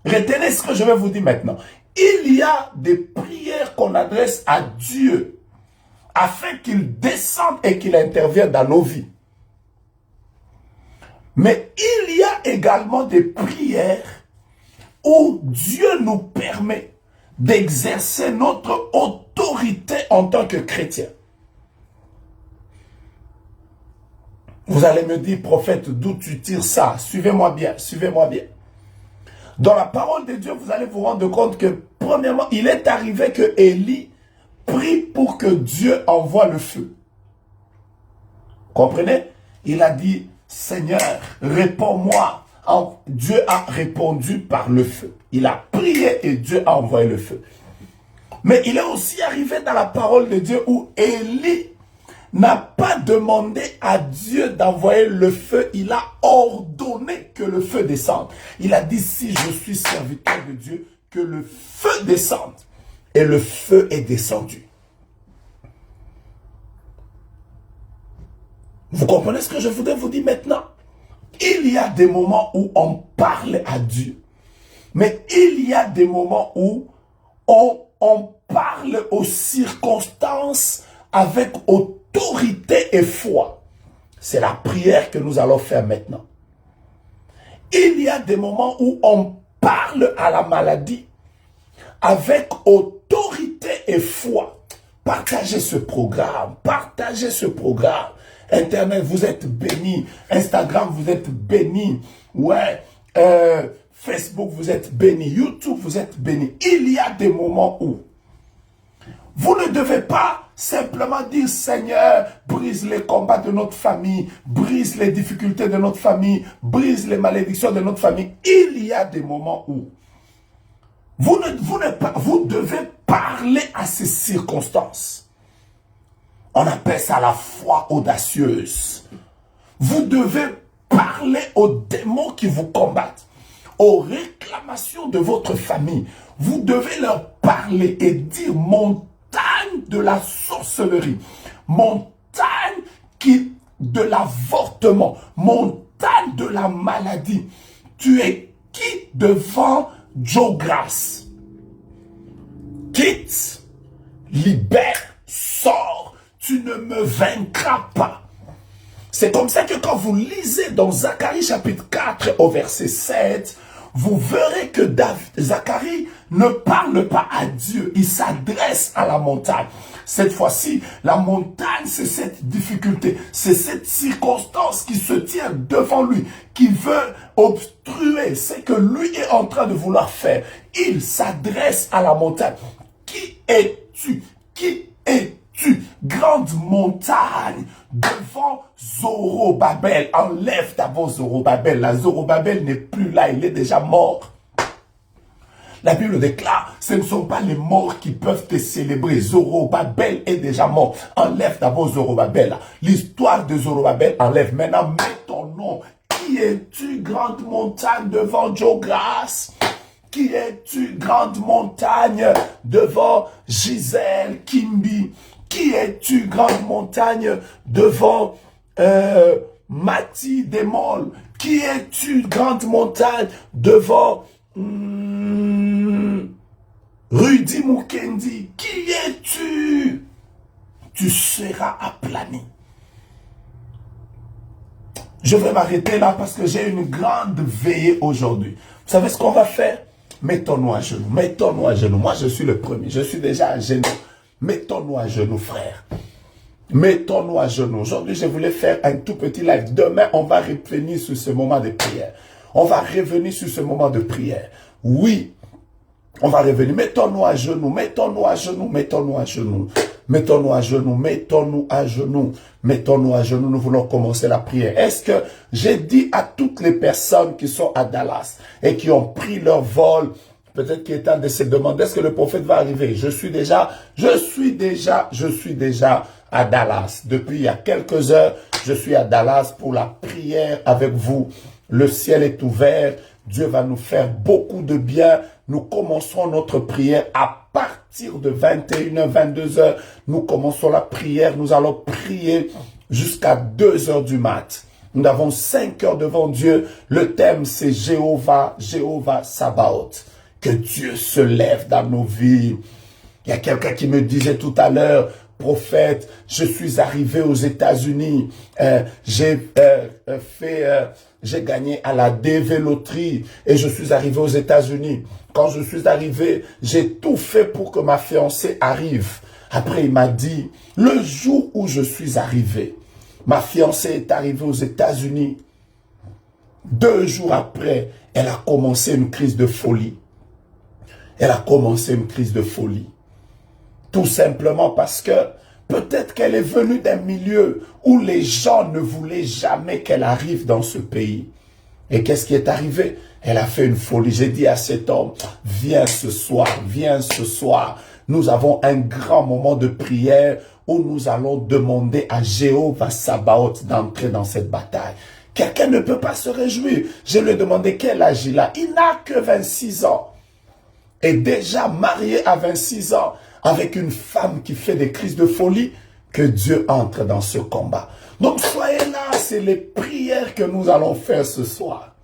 Retenez ce que je vais vous dire maintenant. Il y a des prières qu'on adresse à Dieu afin qu'il descende et qu'il intervienne dans nos vies. Mais il y a également des prières où Dieu nous permet d'exercer notre autorité en tant que chrétien. Vous allez me dire, prophète, d'où tu tires ça? Suivez-moi bien, suivez-moi bien. Dans la parole de Dieu, vous allez vous rendre compte que, premièrement, il est arrivé que Élie prie pour que Dieu envoie le feu. Comprenez? Il a dit, Seigneur, réponds-moi. Dieu a répondu par le feu. Il a prié et Dieu a envoyé le feu. Mais il est aussi arrivé dans la parole de Dieu où Élie n'a pas demandé à Dieu d'envoyer le feu. Il a ordonné que le feu descende. Il a dit, si je suis serviteur de Dieu, que le feu descende. Et le feu est descendu. Vous comprenez ce que je voudrais vous dire maintenant? Il y a des moments où on parle à Dieu. Mais il y a des moments où on parle aux circonstances avec autorité et foi. C'est la prière que nous allons faire maintenant. Il y a des moments où on parle à la maladie avec autorité et foi. Partagez ce programme. Partagez ce programme. Internet, vous êtes bénis. Instagram, vous êtes bénis. Ouais. Facebook, vous êtes bénis. YouTube, vous êtes bénis. Il y a des moments où vous ne devez pas simplement dire, Seigneur, brise les combats de notre famille, brise les difficultés de notre famille, brise les malédictions de notre famille. Il y a des moments où vous devez parler à ces circonstances. On appelle ça la foi audacieuse. Vous devez parler aux démons qui vous combattent, aux réclamations de votre famille. Vous devez leur parler et dire, montagne de la sorcellerie, montagne de l'avortement, montagne de la maladie. Tu es qui devant Joe Grace? Quitte, libère, sors. Tu ne me vaincras pas. C'est comme ça que quand vous lisez dans Zacharie chapitre 4 au verset 7, vous verrez que Zacharie ne parle pas à Dieu, il s'adresse à la montagne. Cette fois-ci, la montagne, c'est cette difficulté, c'est cette circonstance qui se tient devant lui, qui veut obstruer ce que lui est en train de vouloir faire. Il s'adresse à la montagne. Qui es-tu? Qui es-tu? Grande montagne devant Zorobabel. Enlève d'abord Zorobabel. La Zorobabel n'est plus là, il est déjà mort. La Bible déclare, ce ne sont pas les morts qui peuvent te célébrer. Zorobabel est déjà mort. Enlève d'abord Zorobabel. L'histoire de Zorobabel enlève. Maintenant, mets ton nom. Qui es-tu, grande montagne devant Joe Grace? Qui es-tu, grande montagne devant Gisèle Kimbi? Qui es-tu, grande montagne devant Mati Demol? Qui es-tu, grande montagne devant Rudy Mukendi? Qui es-tu? Tu seras aplani. Je vais m'arrêter là parce que j'ai une grande veillée aujourd'hui. Vous savez ce qu'on va faire? Mettons-nous à genoux. Mettons-nous à genoux. Moi, je suis le premier. Je suis déjà à genoux. Mettons-nous à genoux, frère. Mettons-nous à genoux. Aujourd'hui, je voulais faire un tout petit live. Demain, on va revenir sur ce moment de prière. On va revenir sur ce moment de prière. Oui, on va revenir. Mettons-nous à genoux, mettons-nous à genoux, mettons-nous à genoux. Mettons-nous à genoux, mettons-nous à genoux, mettons-nous à genoux, nous voulons commencer la prière. Est-ce que j'ai dit à toutes les personnes qui sont à Dallas et qui ont pris leur vol, peut-être qui est en train de se demander, est-ce que le prophète va arriver? Je suis déjà à Dallas. Depuis il y a quelques heures, je suis à Dallas pour la prière avec vous. Le ciel est ouvert. Dieu va nous faire beaucoup de bien. Nous commencerons notre prière à partir de 21h, 22h. Nous commençons la prière. Nous allons prier jusqu'à 2h du mat. Nous avons 5 heures devant Dieu. Le thème, c'est Jéhovah Sabaoth. Que Dieu se lève dans nos vies. Il y a quelqu'un qui me disait tout à l'heure, prophète, je suis arrivé aux États-Unis, j'ai gagné à la DV loterie et je suis arrivé aux États-Unis. Quand je suis arrivé, j'ai tout fait pour que ma fiancée arrive. Après, il m'a dit, le jour où je suis arrivé, ma fiancée est arrivée aux États-Unis. 2 jours après, elle a commencé une crise de folie. Elle a commencé une crise de folie. Tout simplement parce que peut-être qu'elle est venue d'un milieu où les gens ne voulaient jamais qu'elle arrive dans ce pays. Et qu'est-ce qui est arrivé? Elle a fait une folie. J'ai dit à cet homme, viens ce soir, viens ce soir. Nous avons un grand moment de prière où nous allons demander à Jéhovah Sabaoth d'entrer dans cette bataille. Quelqu'un ne peut pas se réjouir. Je lui ai demandé quel âge il a. Il n'a que 26 ans. Et déjà marié à 26 ans, avec une femme qui fait des crises de folie, que Dieu entre dans ce combat. Donc soyez là, c'est les prières que nous allons faire ce soir.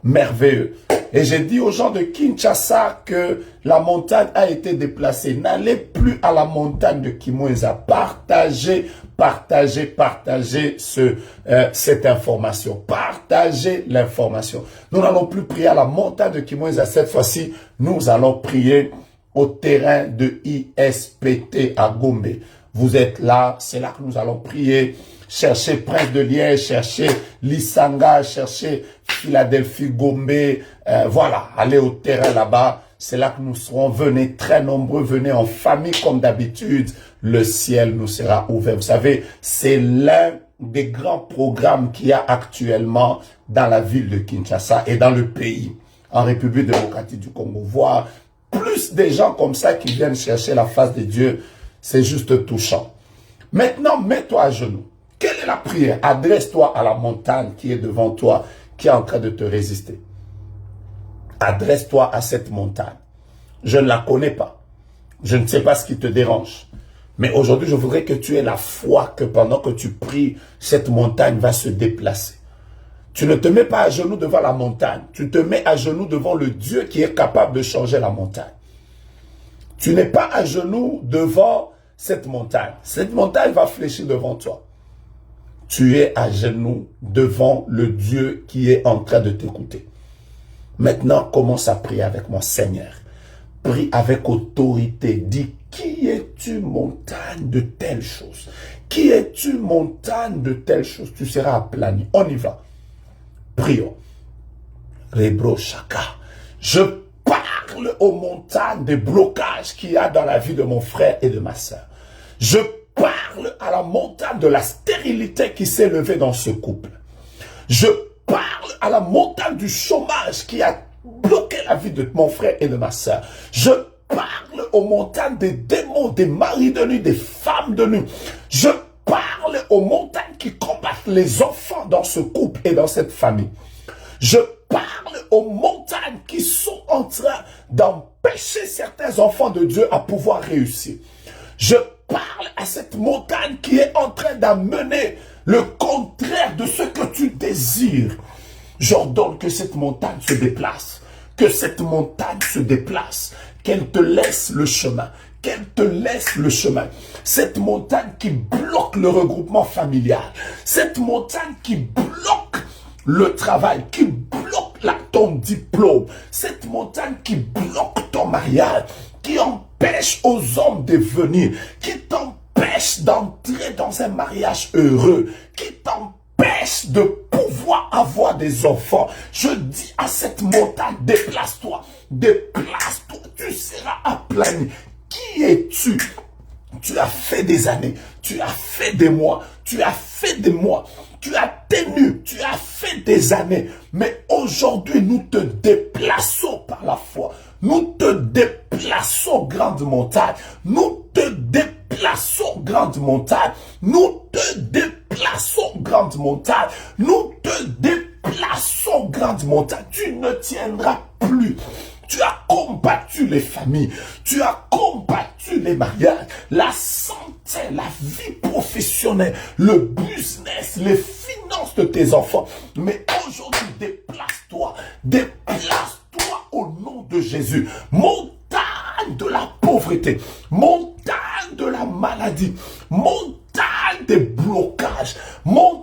Merveilleux. Et j'ai dit aux gens de Kinshasa que la montagne a été déplacée. N'allez plus à la montagne de Kimweza. Partagez cette information. Partagez l'information. Nous n'allons plus prier à la montagne de Kimweza. Cette fois-ci, nous allons prier au terrain de ISPT à Gombe. Vous êtes là, c'est là que nous allons prier. Cherchez Prince de Liège, cherchez Lissanga, cherchez Philadelphie, Gombe. Voilà, allez au terrain là-bas. C'est là que nous serons. Venez très nombreux, venez en famille comme d'habitude. Le ciel nous sera ouvert. Vous savez, c'est l'un des grands programmes qu'il y a actuellement dans la ville de Kinshasa et dans le pays, en République démocratique du Congo. Voir plus des gens comme ça qui viennent chercher la face de Dieu, c'est juste touchant. Maintenant, mets-toi à genoux. Quelle est la prière? Adresse-toi à la montagne qui est devant toi, qui est en train de te résister. Adresse-toi à cette montagne. Je ne la connais pas. Je ne sais pas ce qui te dérange. Mais aujourd'hui, je voudrais que tu aies la foi que pendant que tu pries, cette montagne va se déplacer. Tu ne te mets pas à genoux devant la montagne. Tu te mets à genoux devant le Dieu qui est capable de changer la montagne. Tu n'es pas à genoux devant cette montagne. Cette montagne va fléchir devant toi. Tu es à genoux devant le Dieu qui est en train de t'écouter. Maintenant, commence à prier avec moi, Seigneur. Prie avec autorité. Dis, qui es-tu, montagne de telle chose? Qui es-tu, montagne de telle chose? Tu seras aplani. On y va. Prions. Rebro Shaka. Je parle aux montagnes des blocages qu'il y a dans la vie de mon frère et de ma soeur. Je parle à la montagne de la stérilité qui s'est levée dans ce couple. Je parle à la montagne du chômage qui a bloqué la vie de mon frère et de ma soeur. Je parle aux montagnes des démons, des maris de nuit, des femmes de nuit. Je parle aux montagnes qui combattent les enfants dans ce couple et dans cette famille. Je parle aux montagnes qui sont en train d'empêcher certains enfants de Dieu à pouvoir réussir. Je parle à cette montagne qui est en train d'amener le contraire de ce que tu désires. J'ordonne que cette montagne se déplace. Que cette montagne se déplace. Qu'elle te laisse le chemin. Qu'elle te laisse le chemin. Cette montagne qui bloque le regroupement familial. Cette montagne qui bloque le travail, qui bloque ton diplôme. Cette montagne qui bloque ton mariage. Qui empêche aux hommes de venir. Qui t'empêche d'entrer dans un mariage heureux. Qui t'empêche t'empêche de pouvoir avoir des enfants. Je dis à cette montagne, déplace-toi, déplace-toi, tu seras aplani. Qui es-tu? Tu as fait des années, tu as fait des mois, tu as fait des mois, tu as tenu, tu as fait des années. Mais aujourd'hui, nous te déplaçons par la foi. Nous te déplaçons, grande montagne. Nous te déplaçons, grande montagne. Nous te déplaçons, grande montagne. Nous te déplaçons, grande montagne. Tu ne tiendras plus. Tu as combattu les familles, tu as combattu les mariages, la santé, la vie professionnelle, le business, les finances de tes enfants. Mais aujourd'hui, déplace-toi, déplace-toi au nom de Jésus. Montagne de la pauvreté, montagne de la maladie, montagne des blocages, montagne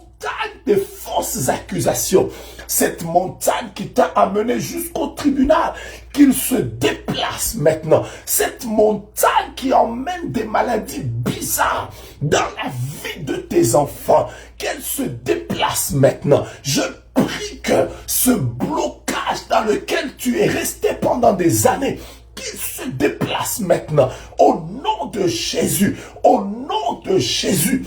des fausses accusations. Cette montagne qui t'a amené jusqu'au tribunal, qu'il se déplace maintenant. Cette montagne qui emmène des maladies bizarres dans la vie de tes enfants, qu'elle se déplace maintenant. Je prie que ce blocage dans lequel tu es resté pendant des années, qu'il se déplace maintenant. Au nom de Jésus, au nom de Jésus,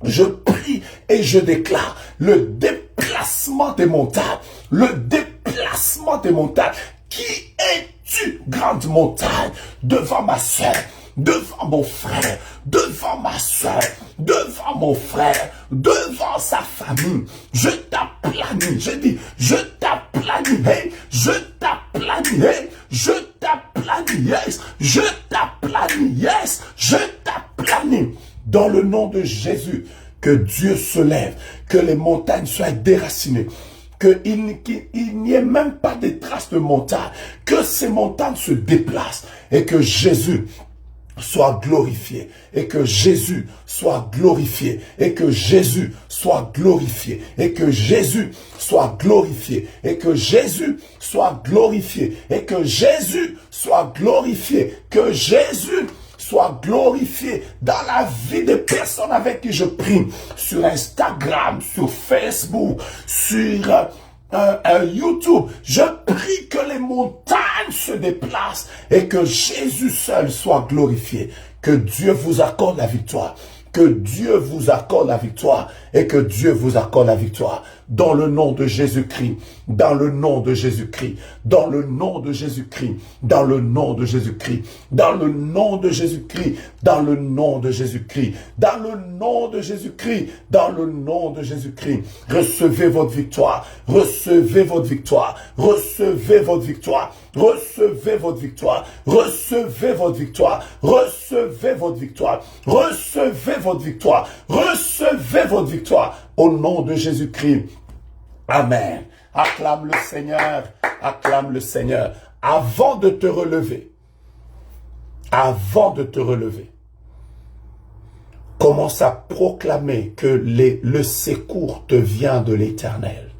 je prie et je déclare le déplacement des montagnes, le déplacement des montagnes. Qui es-tu, grande montagne, devant ma soeur, devant mon frère, devant ma soeur, devant mon frère, devant sa famille? Je t'aplanis, je dis, je t'aplanis, hey, je t'aplanis, hey, je t'aplanis, yes, je t'aplanis, yes, je t'aplanis. Dans le nom de Jésus, que Dieu se lève, que les montagnes soient déracinées, qu'il n'y ait même pas de traces de montagnes, que ces montagnes se déplacent et que Jésus soit glorifié, et que Jésus soit glorifié, et que Jésus soit glorifié, et que Jésus soit glorifié, et que Jésus soit glorifié, et que Jésus soit glorifié, que Jésus soit glorifié dans la vie des personnes avec qui je prie, sur Instagram, sur Facebook, sur YouTube. Je prie que les montagnes se déplacent et que Jésus seul soit glorifié. Que Dieu vous accorde la victoire. Que Dieu vous accorde la victoire et que Dieu vous accorde la victoire. Dans le nom de Jésus-Christ, dans le nom de Jésus-Christ, dans le nom de Jésus-Christ, dans le nom de Jésus-Christ, dans le nom de Jésus-Christ, dans le nom de Jésus-Christ, dans le nom de Jésus-Christ, dans le nom de Jésus-Christ. Recevez votre victoire, recevez votre victoire, recevez votre victoire, recevez votre victoire, recevez votre victoire, recevez votre victoire, recevez votre victoire, recevez votre victoire au nom de Jésus-Christ. Amen. Acclame le Seigneur, acclame le Seigneur. Avant de te relever, commence à proclamer que le secours te vient de l'Éternel.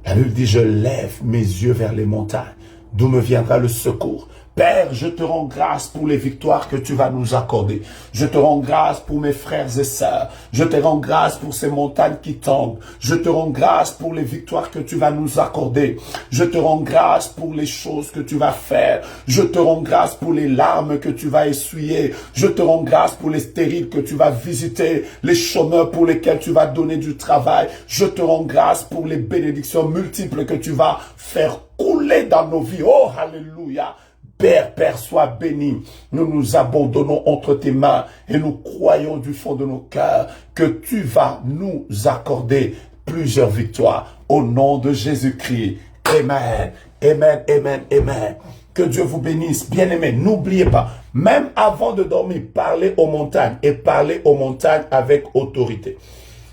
La Bible dit, je lève mes yeux vers les montagnes, d'où me viendra le secours. Père, je te rends grâce pour les victoires que tu vas nous accorder. Je te rends grâce pour mes frères et sœurs. Je te rends grâce pour ces montagnes qui tombent. Je te rends grâce pour les victoires que tu vas nous accorder. Je te rends grâce pour les choses que tu vas faire. Je te rends grâce pour les larmes que tu vas essuyer. Je te rends grâce pour les stériles que tu vas visiter, les chômeurs pour lesquels tu vas donner du travail. Je te rends grâce pour les bénédictions multiples que tu vas faire couler dans nos vies. Oh, alléluia. Père, sois béni. Nous nous abandonnons entre tes mains et nous croyons du fond de nos cœurs que tu vas nous accorder plusieurs victoires. Au nom de Jésus-Christ. Amen. Amen, amen, amen. Que Dieu vous bénisse. Bien-aimés, n'oubliez pas, même avant de dormir, parlez aux montagnes et parlez aux montagnes avec autorité.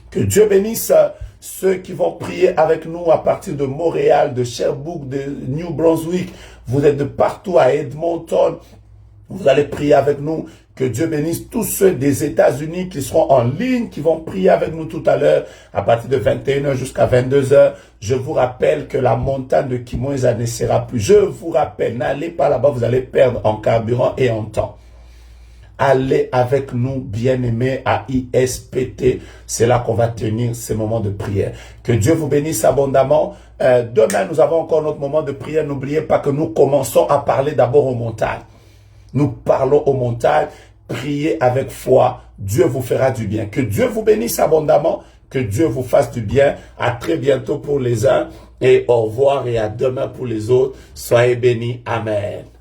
Que Dieu bénisse ceux qui vont prier avec nous à partir de Montréal, de Sherbrooke, de New Brunswick. Vous êtes de partout à Edmonton. Vous allez prier avec nous. Que Dieu bénisse tous ceux des États-Unis qui seront en ligne, qui vont prier avec nous tout à l'heure à partir de 21h jusqu'à 22h. Je vous rappelle que la montagne de Kimoisa ne sera plus. Je vous rappelle, n'allez pas là-bas, vous allez perdre en carburant et en temps. allez avec nous, bien-aimés, à ISPT. C'est là qu'on va tenir ces moments de prière. Que Dieu vous bénisse abondamment. Demain, nous avons encore notre moment de prière. N'oubliez pas que nous commençons à parler d'abord aux montagnes. Nous parlons aux montagnes. Priez avec foi. Dieu vous fera du bien. Que Dieu vous bénisse abondamment. Que Dieu vous fasse du bien. À très bientôt pour les uns. Et au revoir et à demain pour les autres. Soyez bénis. Amen.